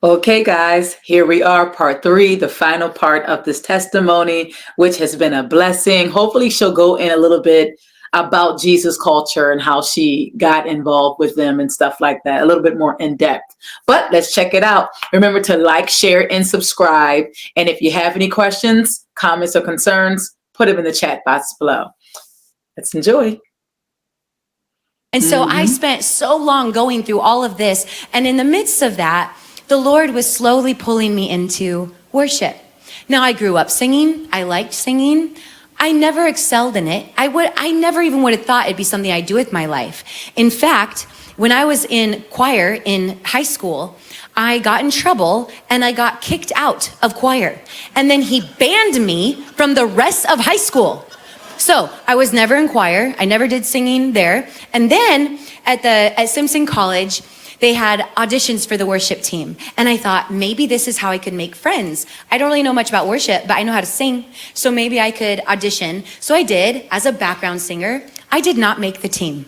Okay, guys, here we are, part 3, the final part of this testimony, which has been a blessing. Hopefully, she'll go in a little bit about Jesus culture and how she got involved with them and stuff like that, a little bit more in depth. But let's check it out. Remember to like, share, and subscribe. And if you have any questions, comments, or concerns, put them in the chat box below. Let's enjoy. And so I spent so long going through all of this. And in the midst of that, the Lord was slowly pulling me into worship. Now, I grew up singing. I liked singing. I never excelled in it. I never even would have thought it'd be something I'd do with my life. In fact, when I was in choir in high school, I got in trouble and I got kicked out of choir. And then he banned me from the rest of high school. So I was never in choir. I never did singing there. And then at Simpson College, they had auditions for the worship team. And I thought, maybe this is how I could make friends. I don't really know much about worship, but I know how to sing. So maybe I could audition. So I did as a background singer. I did not make the team.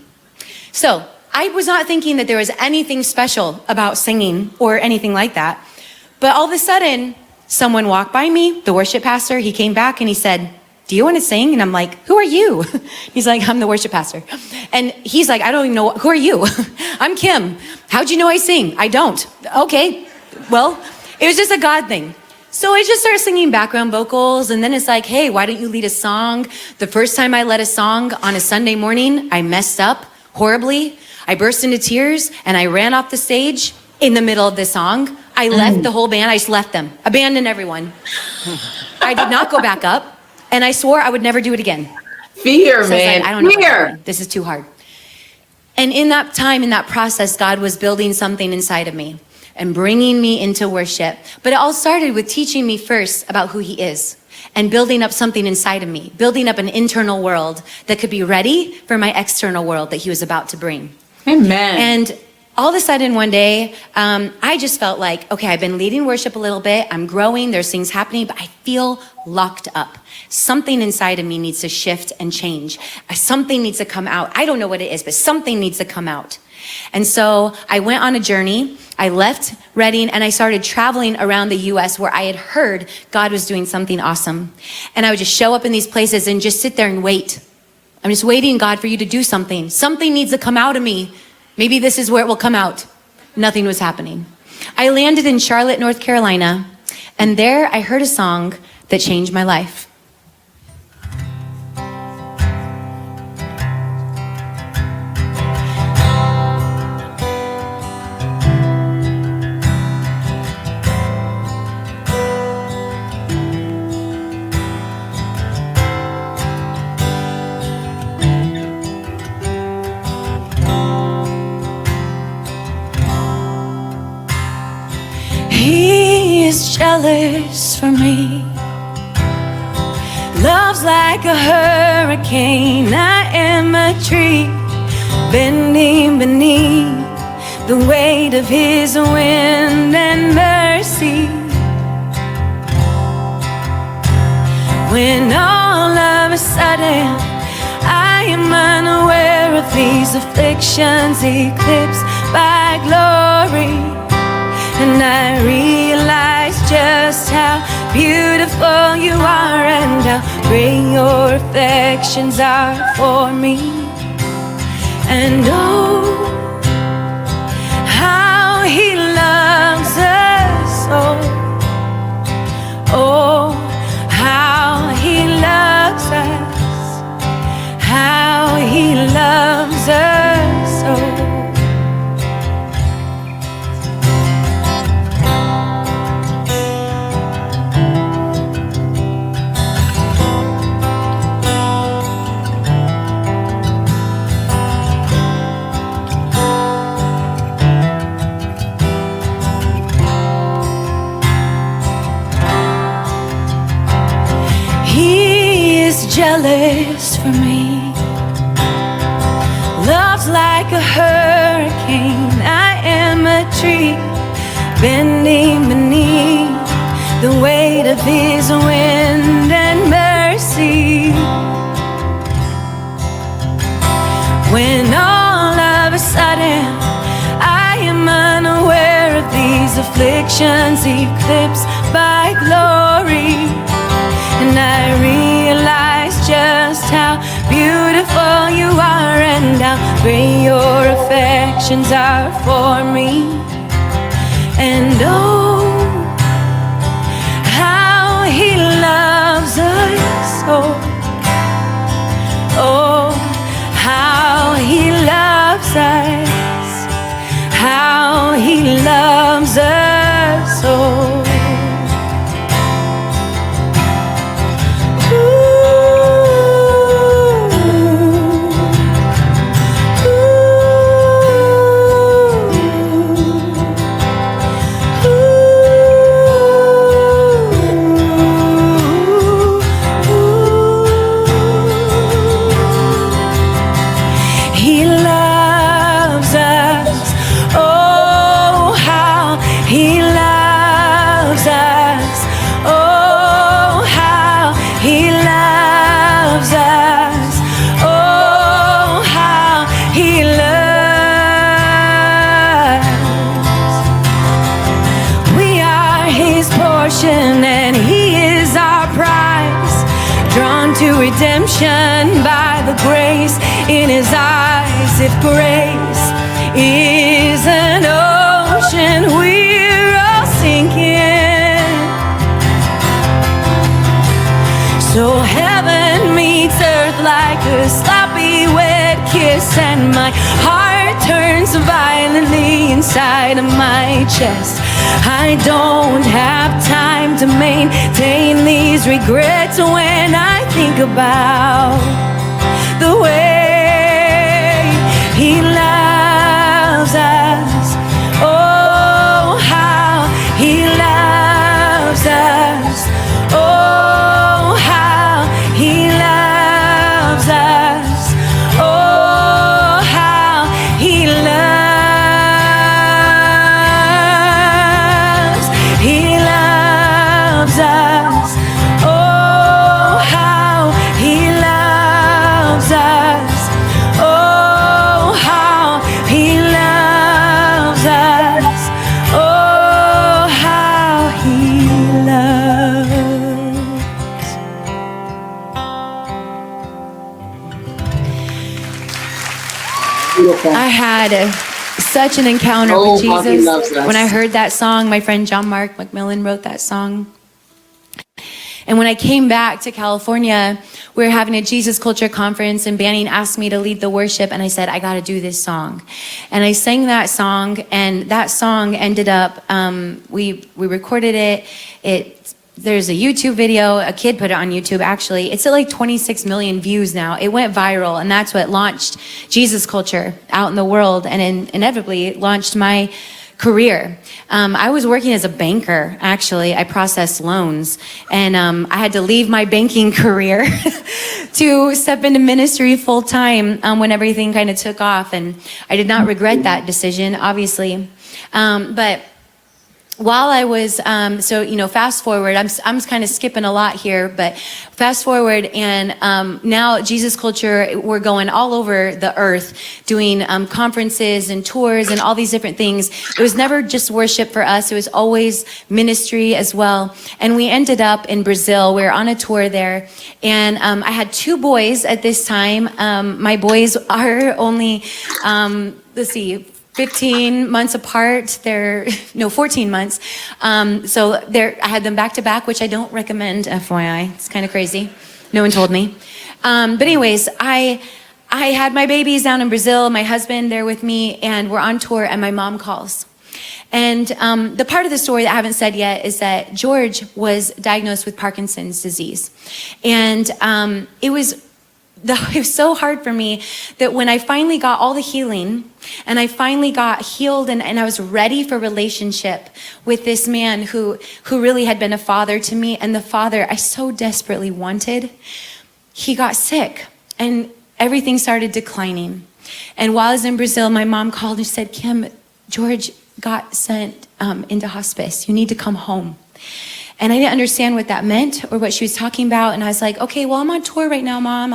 So I was not thinking that there was anything special about singing or anything like that. But all of a sudden, someone walked by me, the worship pastor. He came back and he said, "Do you want to sing?" And I'm like, "Who are you?" He's like, "I'm the worship pastor." And he's like, "I don't even know, who are you?" "I'm Kim." "How'd you know I sing?" "I don't." "Okay, well, it was just a God thing." So I just started singing background vocals. And then it's like, "Hey, why don't you lead a song?" The first time I led a song on a Sunday morning, I messed up horribly. I burst into tears and I ran off the stage in the middle of the song. I left the whole band. I just left them, abandoned everyone. I did not go back up. And I swore I would never do it again. Fear, So man. I don't know. Fear. This is too hard. And in that time, in that process, God was building something inside of me and bringing me into worship. But it all started with teaching me first about who he is and building up something inside of me, building up an internal world that could be ready for my external world that he was about to bring. Amen. And all of a sudden one day, I just felt like, okay, I've been leading worship a little bit. I'm growing. There's things happening, but I feel locked up. Something inside of me needs to shift and change. Something needs to come out. I don't know what it is, but something needs to come out. And so I went on a journey. I left Reading and I started traveling around the US where I had heard God was doing something awesome. And I would just show up in these places and just sit there and wait. I'm just waiting, God, for you to do something. Something needs to come out of me. Maybe this is where it will come out. Nothing was happening. I landed in Charlotte, North Carolina, and there I heard a song that changed my life. He is jealous for me. Love's like a hurricane. I am a tree bending beneath the weight of his wind and mercy. When all of a sudden I am unaware of these afflictions eclipsed by glory, and I realize just how beautiful you are and how great your affections are for me. And oh, how he loves us all. Oh, how he loves us. How he loves us all. Jealous for me. Love's like a hurricane. I am a tree bending beneath the weight of his wind and mercy. When all of a sudden I am unaware of these afflictions eclipsed by glory. And I realize just how beautiful you are and how great your affections are for me. And oh, how he loves us, oh, how he loves us, how he loves us, oh. Redemption by the grace in his eyes. If grace is an ocean, we're all sinking. So heaven meets earth like a sloppy wet kiss, and my heart turns violently inside of my chest. I don't have time to maintain these regrets when I think about the way he loves us. Oh, how he loves us. Oh, how he loves us. Oh, how he loves. He loves us. Oh, how he loves us. Oh, how he loves us. Oh, how he loves. Beautiful. I had such an encounter with how he Jesus. loves us. When I heard that song, my friend John Mark McMillan wrote that song. And when I came back to California, we were having a Jesus Culture conference, and Banning asked me to lead the worship, and I said, I got to do this song. And I sang that song, and that song ended up, we recorded it. There's a YouTube video, a kid put it on YouTube actually. It's at like 26 million views now. It went viral, and that's what launched Jesus Culture out in the world, and inevitably it launched my career. I was working as a banker, actually. I processed loans, and I had to leave my banking career to step into ministry full time when everything kind of took off, and I did not regret that decision, obviously. But while I was, fast forward, I'm kind of skipping a lot here, but fast forward, and now Jesus Culture, we're going all over the earth doing conferences and tours and all these different things. It was never just worship for us. It was always ministry as well. And we ended up in Brazil. We were on a tour there, and I had 2 boys at this time. My boys are only, 15 months apart. 14 months. So I had them back to back, which I don't recommend, FYI. It's kind of crazy. No one told me. But anyways, I had my babies down in Brazil, my husband there with me, and we're on tour, and my mom calls. And the part of the story that I haven't said yet is that George was diagnosed with Parkinson's disease. And it was so hard for me that when I finally got all the healing and I finally got healed and I was ready for relationship with this man who really had been a father to me, and the father I so desperately wanted, he got sick and everything started declining. And while I was in Brazil, my mom called and said, Kim, George got sent into hospice. You need to come home. And I didn't understand what that meant or what she was talking about. And I was like, okay, well, I'm on tour right now, Mom.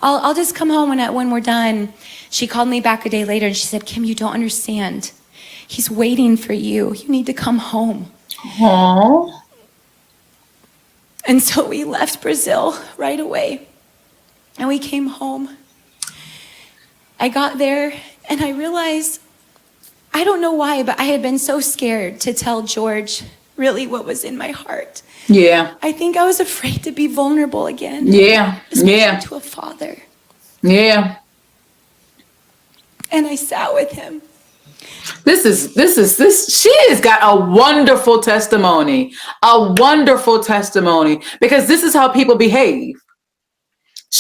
I'll just come home when we're done. She called me back a day later and she said, Kim, you don't understand. He's waiting for you. You need to come home. Aww. And so we left Brazil right away, and we came home. I got there, and I realized, I don't know why, but I had been so scared to tell George really what was in my heart. Yeah. I think I was afraid to be vulnerable again. Yeah. Yeah. To a father. Yeah. And I sat with him. She has got a wonderful testimony, because this is how people behave.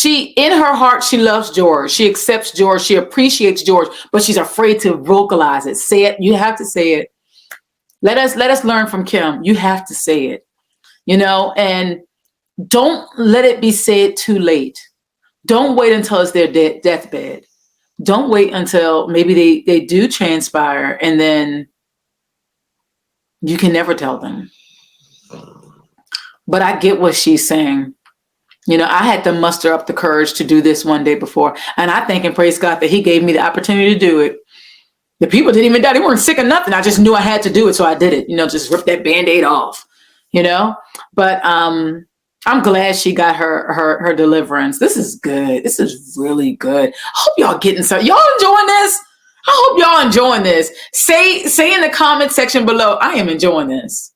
In her heart, she loves George. She accepts George. She appreciates George, but she's afraid to vocalize it. Say it. You have to say it. Let us learn from Kim. You have to say it, and don't let it be said too late. Don't wait until it's their deathbed. Don't wait until maybe they do transpire, and then you can never tell them. But I get what she's saying. I had to muster up the courage to do this one day before. And I thank and praise God that he gave me the opportunity to do it. The people didn't even die. They weren't sick or nothing. I just knew I had to do it. So I did it, just rip that Band-Aid off, But I'm glad she got her deliverance. This is good. This is really good. I hope y'all getting some. Y'all enjoying this? I hope y'all enjoying this. Say in the comment section below, I am enjoying this.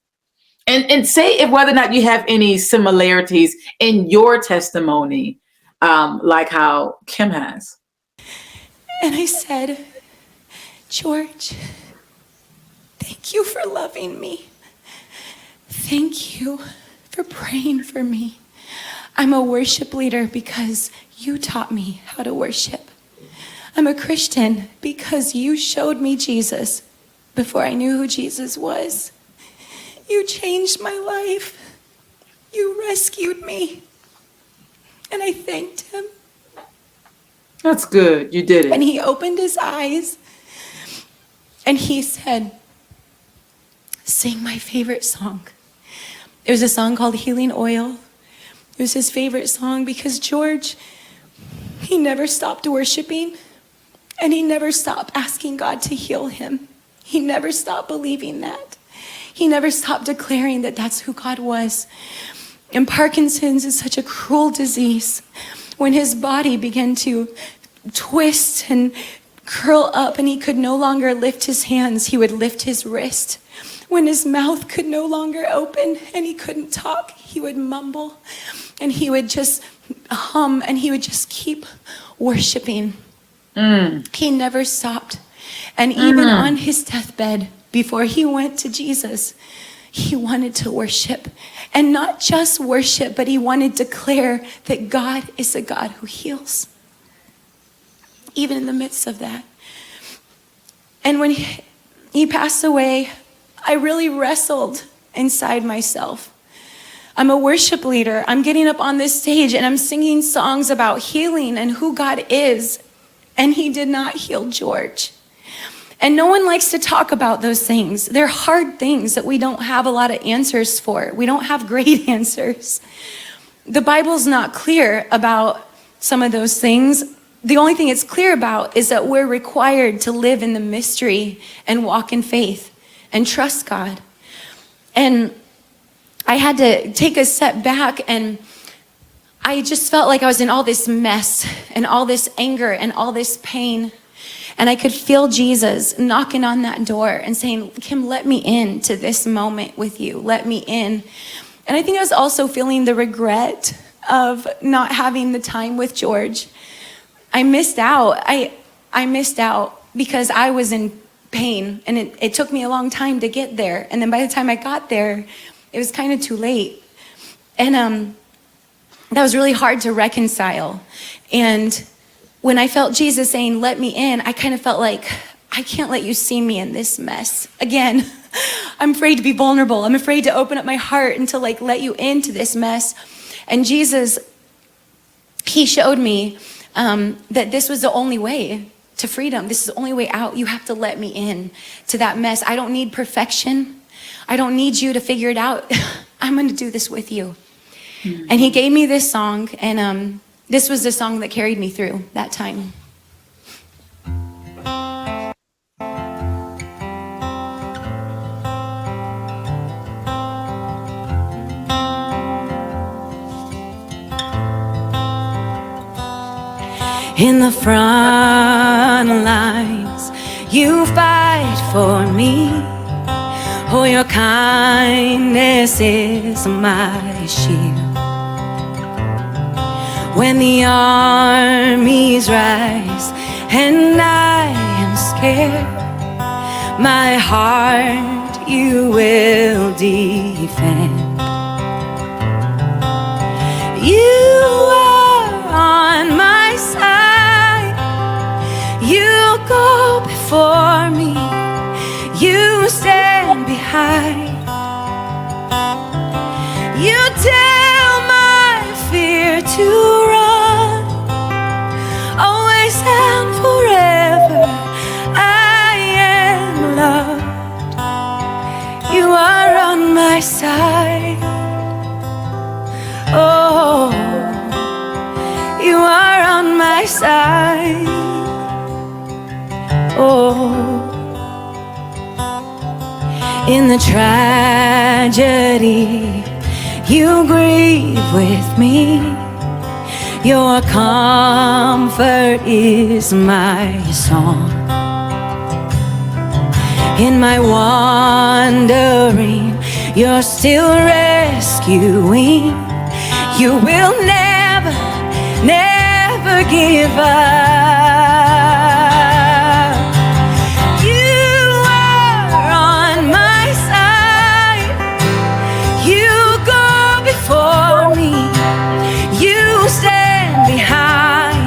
And say if whether or not you have any similarities in your testimony, like how Kim has. And I said, George, thank you for loving me. Thank you for praying for me. I'm a worship leader because you taught me how to worship. I'm a Christian because you showed me Jesus before I knew who Jesus was. You changed my life. You rescued me. And I thanked him. That's good. You did it. And he opened his eyes and he said, sing my favorite song. It was a song called Healing Oil. It was his favorite song because George, he never stopped worshiping and he never stopped asking God to heal him. He never stopped believing that. He never stopped declaring that that's who God was. And Parkinson's is such a cruel disease. When his body began to twist and curl up and he could no longer lift his hands, he would lift his wrist. When his mouth could no longer open and he couldn't talk, he would mumble and he would just hum and he would just keep worshiping. He never stopped. And even on his deathbed, before he went to Jesus, he wanted to worship. And not just worship, but he wanted to declare that God is a God who heals. Even in the midst of that. And when he passed away, I really wrestled inside myself. I'm a worship leader. I'm getting up on this stage and I'm singing songs about healing and who God is. And he did not heal George. And no one likes to talk about those things. They're hard things that we don't have a lot of answers for. We don't have great answers. The Bible's not clear about some of those things. The only thing it's clear about is that we're required to live in the mystery and walk in faith and trust God. And I had to take a step back and I just felt like I was in all this mess and all this anger and all this pain. And I could feel Jesus knocking on that door and saying, Kim, let me in to this moment with you. Let me in. And I think I was also feeling the regret of not having the time with George. I missed out. I missed out because I was in pain and it took me a long time to get there. And then by the time I got there, it was kind of too late. And that was really hard to reconcile. And when I felt Jesus saying, let me in, I kind of felt like, I can't let you see me in this mess. Again, I'm afraid to be vulnerable. I'm afraid to open up my heart and to let you into this mess. And Jesus, he showed me that this was the only way to freedom. This is the only way out. You have to let me in to that mess. I don't need perfection. I don't need you to figure it out. I'm going to do this with you. Mm-hmm. And he gave me this song, and this was the song that carried me through that time. In the front lines, you fight for me. Oh, your kindness is my shield. When the armies rise and I am scared, my heart you will defend. You are on my side. You go before me. You stand behind. You tell my fear to run. Always and forever I am loved. You are on my side. Oh, you are on my side. Oh, in the tragedy, you grieve with me. Your comfort is my song. In my wandering, you're still rescuing. You will never, never give up. You are on my side. You go before me. You stand behind.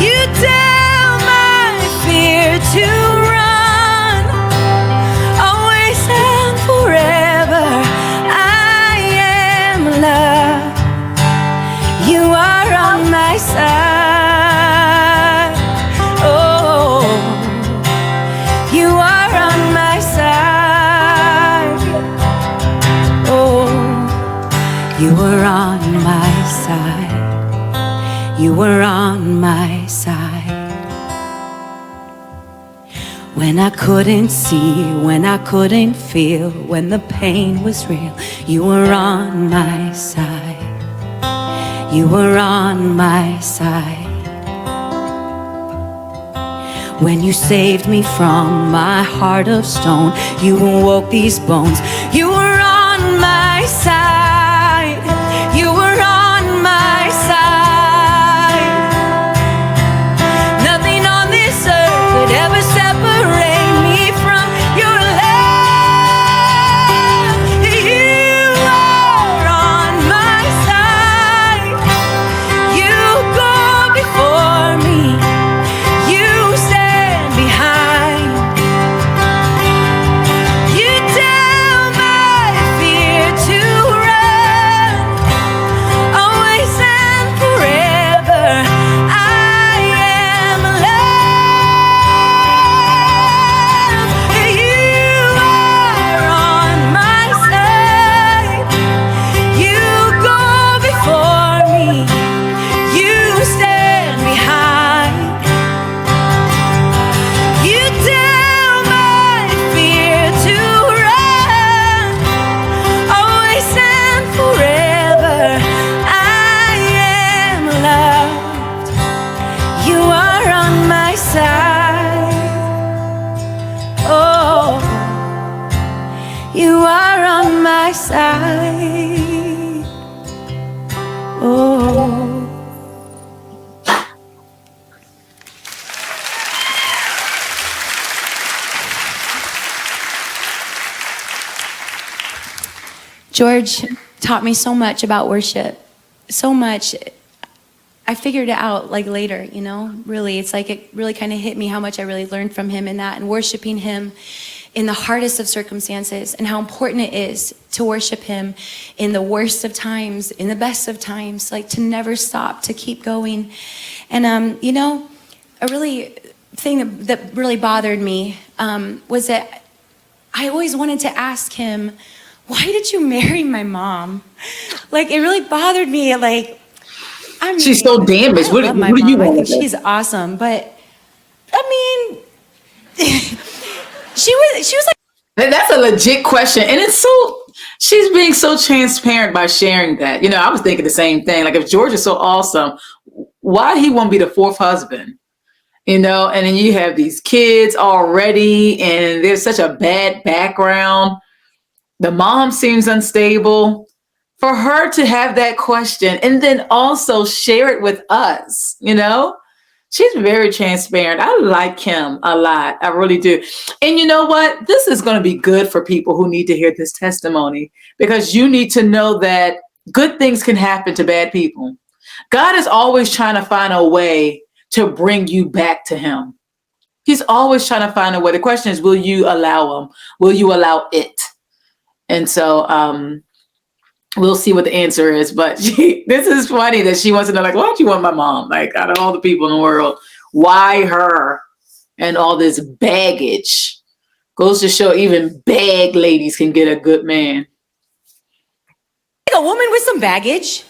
You tell my fear to run. Always and forever I am loved. You are on my side. Oh, you are on my side. Oh, you were on my side. You were on my side. When I couldn't see, when I couldn't feel, when the pain was real, you were on my side. You were on my side. When you saved me from my heart of stone, you awoke these bones. You were on my side. You were on my side. Nothing on this earth could ever separate me from your love. You are on my side. You go before me. You stand behind. You tell my fear to run. Always and forever I am loved. You are on my side. You go before me. You stand behind. You tell my fear to run. Always and forever I am loved. You are on my side. Oh, you are on my side. Oh. George taught me so much about worship, so much. I figured it out like later, you know, really. It's like it really kind of hit me how much I really learned from him in that, and worshiping him in the hardest of circumstances, and how important it is to worship him in the worst of times, in the best of times, like to never stop, to keep going. And, you know, a really thing that really bothered me was that I always wanted to ask him, why did you marry my mom? Like, it really bothered me. Like, I mean, She's so damaged. What do you I want? think she's awesome, but I mean, she was like, That's a legit question. And it's so, she's being so transparent by sharing that. You know, I was thinking the same thing. Like, if George is so awesome, why he won't be the fourth husband? And then you have these kids already, and there's such a bad background. The mom seems unstable. For her to have that question and then also share it with us, she's very transparent. I like Kim a lot. I really do. And you know what? This is going to be good for people who need to hear this testimony, because you need to know that good things can happen to bad people. God is always trying to find a way to bring you back to him. He's always trying to find a way. The question is, will you allow him? Will you allow it? And so we'll see what the answer is. But this is funny that she wants to know, like, why don't you want my mom? Like, out of all the people in the world, why her? And all this baggage goes to show even bad ladies can get a good man. A woman with some baggage,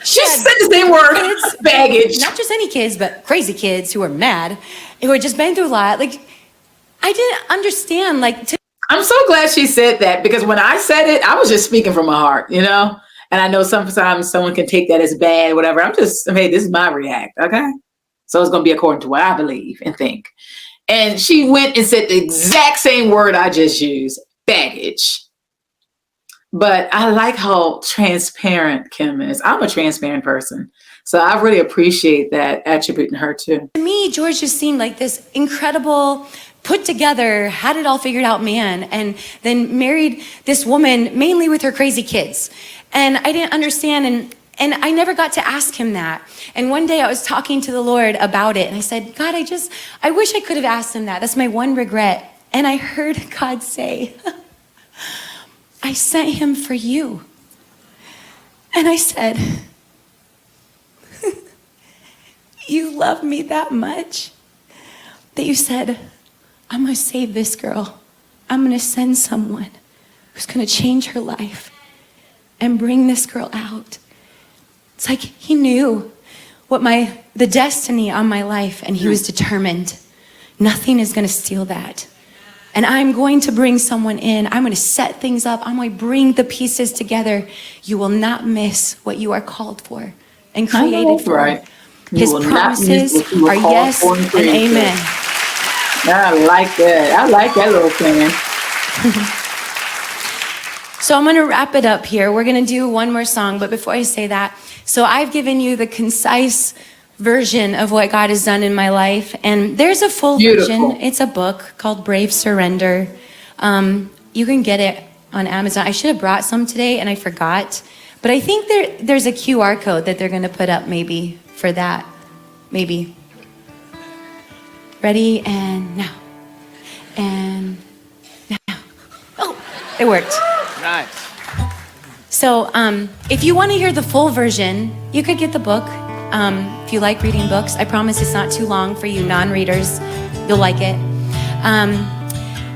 She said the same word, kids, baggage. Not just any kids, but crazy kids who are mad, who are just been through a lot. Like, I didn't understand, I'm so glad she said that, because when I said it, I was just speaking from my heart, And I know sometimes someone can take that as bad, whatever. I'm just, hey, this is my react, okay? So it's going to be according to what I believe and think. And she went and said the exact same word I just used, baggage. But I like how transparent Kim is. I'm a transparent person. So I really appreciate that attribute in her too. To me, George just seemed like this incredible, put together, had it all figured out man, and then married this woman mainly with her crazy kids. And I didn't understand, and I never got to ask him that. And one day I was talking to the Lord about it, and I said, God, I wish I could have asked him that. That's my one regret. And I heard God say, I sent him for you. And I said, you love me that much that you said, I'm going to save this girl. I'm going to send someone who's going to change her life and bring this girl out. It's like he knew what the destiny on my life, and he was determined. Nothing is going to steal that. And I'm going to bring someone in. I'm going to set things up. I'm going to bring the pieces together. You will not miss what you are called for and created for. Right. His promises are yes and amen. I like that. I like that little thing. So I'm going to wrap it up here. We're going to do one more song. But before I say that, so I've given you the concise version of what God has done in my life, and there's a full version. It's a book called Brave Surrender. You can get it on Amazon. I should have brought some today and I forgot, but I think there's a QR code that they're going to put up maybe for that. Maybe. Ready, and now. And now. Oh, it worked. Nice. So if you want to hear the full version, you could get the book. If you like reading books, I promise it's not too long for you non-readers. You'll like it.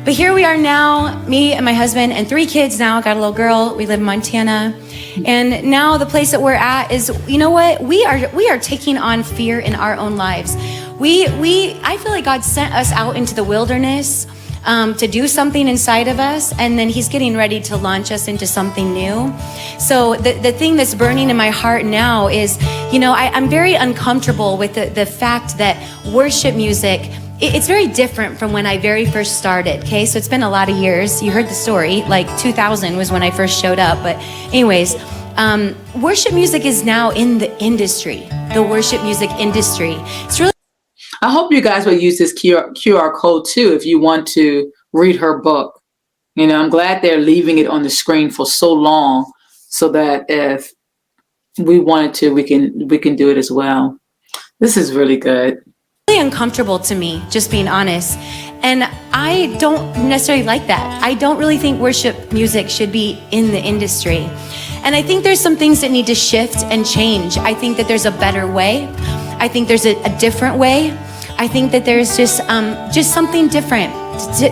But here we are now, me and my husband and 3 kids now. Got a little girl. We live in Montana. And now the place that we're at is, you know what? We are taking on fear in our own lives. I feel like God sent us out into the wilderness to do something inside of us, and then he's getting ready to launch us into something new. So the thing that's burning in my heart now is, I'm very uncomfortable with the fact that worship music, it's very different from when I very first started, okay? So it's been a lot of years. You heard the story, like 2000 was when I first showed up. But anyways, worship music is now in the industry, the worship music industry. It's really... I hope you guys will use this QR code too if you want to read her book. I'm glad they're leaving it on the screen for so long so that if we wanted to, we can do it as well. This is really good. Really uncomfortable to me, just being honest. And I don't necessarily like that. I don't really think worship music should be in the industry. And I think there's some things that need to shift and change. I think that there's a better way. I think there's a different way. I think that there's just something different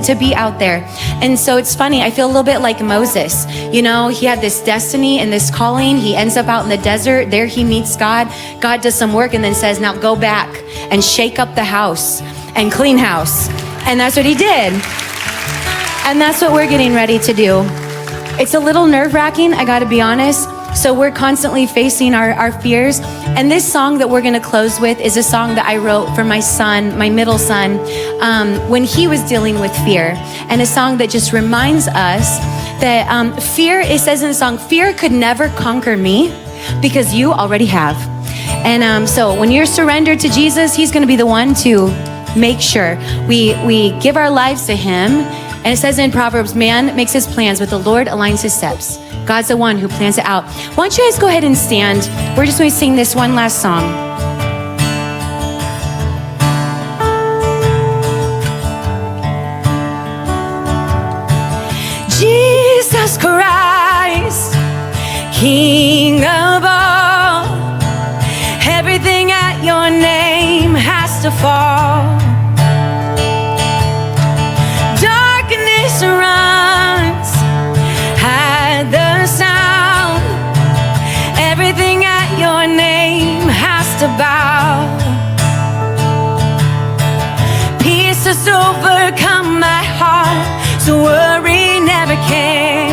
to be out there. And so it's funny, I feel a little bit like Moses. He had this destiny and this calling. He ends up out in the desert. There he meets God. God does some work and then says, now go back and shake up the house and clean house. And that's what he did. And that's what we're getting ready to do. It's a little nerve-wracking, I gotta be honest. So we're constantly facing our fears. And this song that we're going to close with is a song that I wrote for my son, my middle son, when he was dealing with fear. And a song that just reminds us that fear, it says in the song, fear could never conquer me because you already have. And so when you're surrendered to Jesus, he's going to be the one to make sure we give our lives to him. And it says in Proverbs, man makes his plans, but the Lord aligns his steps. God's the one who plans it out. Why don't you guys go ahead and stand? We're just going to sing this one last song. Jesus Christ, King of all, everything at your name has to fall. Darkness runs at the sound. Everything at your name has to bow. Peace has overcome my heart, so worry never can.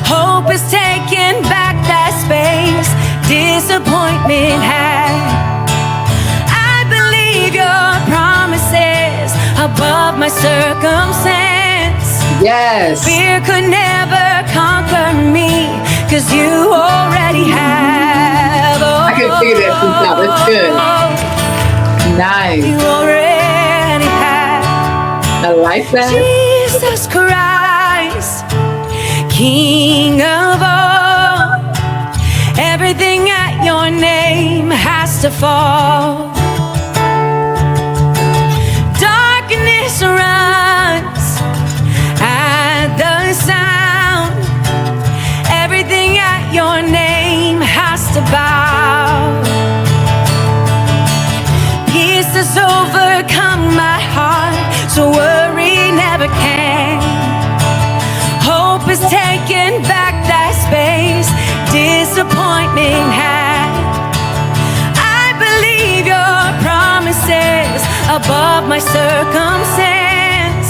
Hope has taken back that space disappointment had. I believe your promises above my circumstance. Yes. Fear could never conquer me, 'cause you already have. Oh, I can figure that piece out. That's good. Nice. you already have. I like that. Jesus Christ, King of all, everything at your name has to fall. Darkness runs at the sound. Everything at your name has to bow. Peace has overcome my heart, so worry never can. Hope has taken back that space disappointment had. I believe your promises above my circumstance.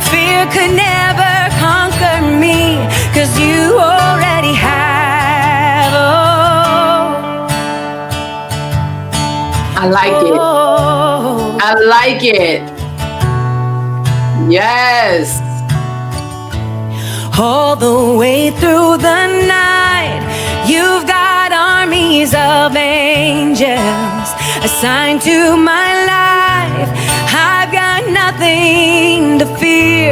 Fear could never conquer me, 'cause you already have. Oh, I like it. oh. I like it. Yes. All the way through the night, you've got armies of angels assigned to my life. I've got nothing to fear.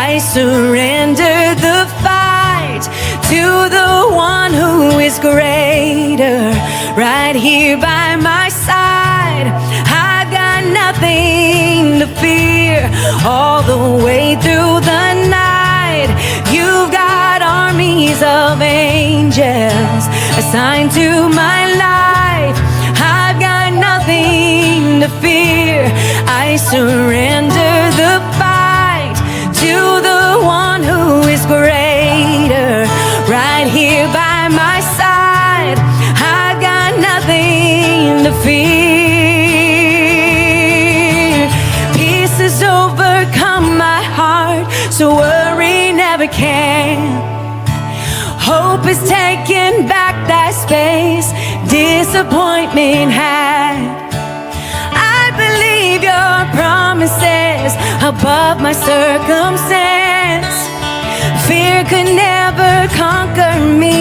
I surrender the fight to the one who is greater, right here by my side. I've got nothing to fear. All the way through the night, you've got armies of angels assigned to my life. I've got nothing to fear. I surrender the fight to the one who is greater, right here by my side. I've got nothing to fear. Peace has overcome my heart, so worry never can. Hope has taken back that space disappointment had. I believe your promises above my circumstance. Fear could never conquer me,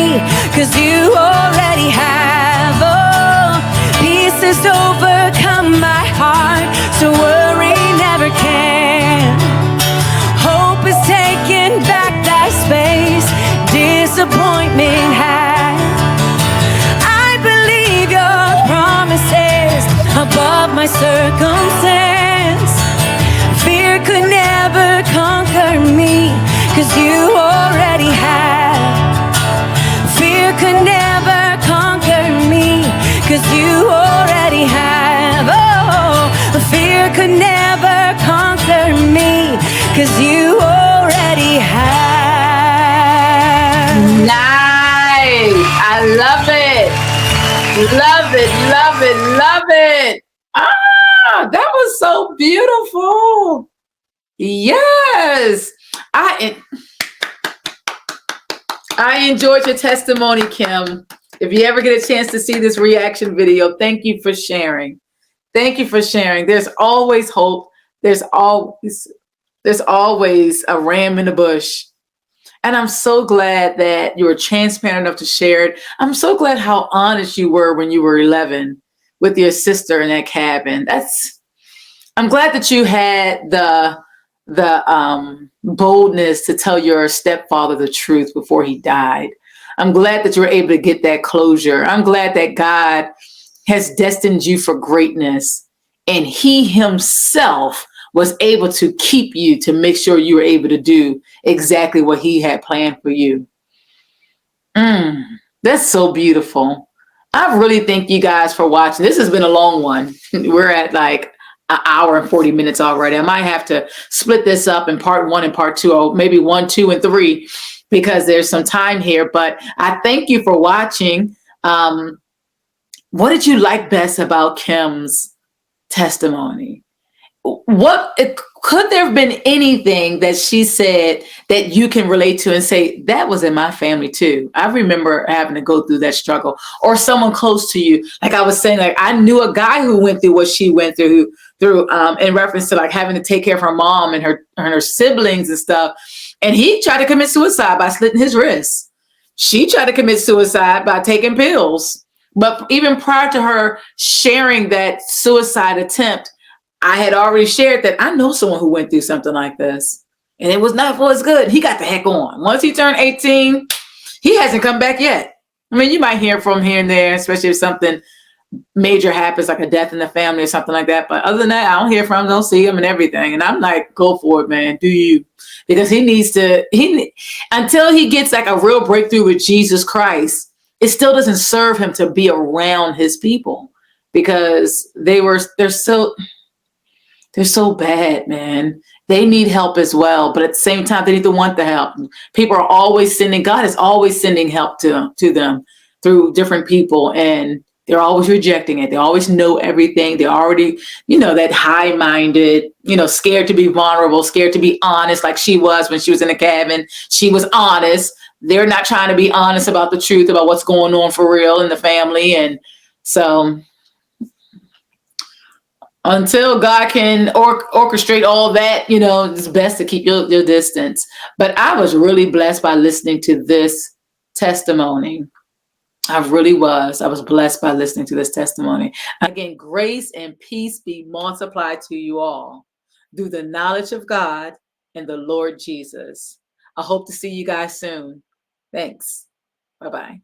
'cause you already have. Oh, peace has overcome my heart, so worry never can. Hope has taken back that space disappointment had. I believe your promises above my circumstance. Fear could never conquer me, 'cause you already have. Fear could never conquer me, 'cause you already have. Oh, fear could never conquer me, 'cause you already have. Nice. I love it. Love it. Love it. Love it. Ah, that was so beautiful. Yes. I enjoyed your testimony, Kim. If you ever get a chance to see this reaction video, thank you for sharing. Thank you for sharing. There's always hope. There's always a ram in the bush. And I'm so glad that you were transparent enough to share it. I'm so glad how honest you were when you were 11 with your sister in that cabin. I'm glad that you had the boldness to tell your stepfather the truth before he died. I'm glad that you were able to get that closure. I'm glad that God has destined you for greatness, and he himself was able to keep you to make sure you were able to do exactly what he had planned for you. That's so beautiful. I really thank you guys for watching. This has been a long one. We're at like an hour and 40 minutes already. I might have to split this up in part 1 and part 2, or maybe 1, 2, and 3, because there's some time here. But I thank you for watching. What did you like best about Kim's testimony? Could there have been anything that she said that you can relate to and say, that was in my family too? I remember having to go through that struggle. Or someone close to you. Like I was saying, like I knew a guy who went through what she went through in reference to like having to take care of her mom and her siblings and stuff. And he tried to commit suicide by slitting his wrists. She tried to commit suicide by taking pills. But even prior to her sharing that suicide attempt, I had already shared that I know someone who went through something like this, and it was not for his good. He got the heck on. Once he turned 18, he hasn't come back yet. I mean, you might hear from here and there, especially if something major happens, like a death in the family or something like that. But other than that, I don't hear from him, don't see him and everything. And I'm like, go for it, man. Do you? Because until he gets like a real breakthrough with Jesus Christ, it still doesn't serve him to be around his people, because they're so bad, man. They need help as well, but at the same time, they need to want the help. God is always sending help to them through different people, and they're always rejecting it. They always know everything. They're already, that high-minded, scared to be vulnerable, scared to be honest, like she was when she was in the cabin. She was honest. They're not trying to be honest about the truth, about what's going on for real in the family. And so until God can orchestrate all that, it's best to keep your distance. But I was really blessed by listening to this testimony. I really was. I was blessed by listening to this testimony. Again, grace and peace be multiplied to you all through the knowledge of God and the Lord Jesus. I hope to see you guys soon. Thanks. Bye-bye.